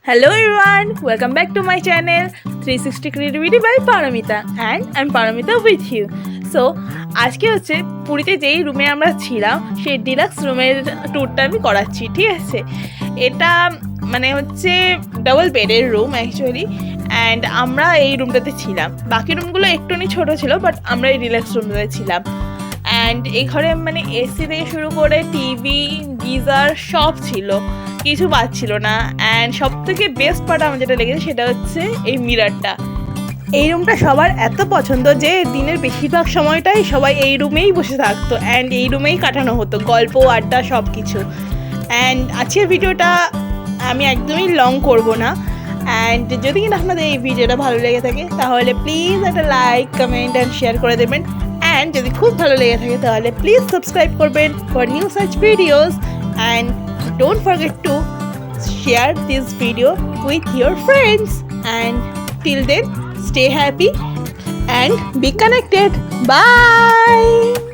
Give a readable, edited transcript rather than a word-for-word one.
Hello everyone, welcome back to my channel 360 Creativity by Paramita and I'm Paramita with you. So আজকে হচ্ছে পুরীতে যেই রুমে আমরা ছিলাম সেই ডিলাক্স রুমের ট্যুরটা আমি করাচ্ছি, ঠিক আছে। এটা মানে হচ্ছে ডাবল বেডের রুম অ্যাকচুয়ালি, অ্যান্ড আমরা এই রুমটাতে ছিলাম। বাকি রুমগুলো একটুখানি ছোটো ছিল, বাট আমরা এই ডিলাক্স রুমটাতে ছিলাম। অ্যান্ড এই ঘরে মানে এসি থেকে শুরু করে টিভি, গিজার সব ছিল, কিছু পাচ্ছিল না। অ্যান্ড সব থেকে বেস্ট পার্ট আমার যেটা লেগেছে সেটা হচ্ছে এই মিররটা। এই রুমটা সবার এত পছন্দ যে দিনের বেশিরভাগ সময়টাই সবাই এই রুমেই বসে থাকতো অ্যান্ড এই রুমেই কাটানো হতো, গল্প আড্ডা সব কিছু। অ্যান্ড আজকের ভিডিওটা আমি একদমই লং করব না। অ্যান্ড যদি কিনা আপনাদের এই ভিডিওটা ভালো লেগে থাকে তাহলে প্লিজ একটা লাইক, কমেন্ট অ্যান্ড শেয়ার করে দেবেন। অ্যান্ড যদি খুব ভালো লেগে থাকে তাহলে প্লিজ সাবস্ক্রাইব করবেন for new such videos. And don't forget to share this video with your friends, and till then stay happy and be connected. Bye.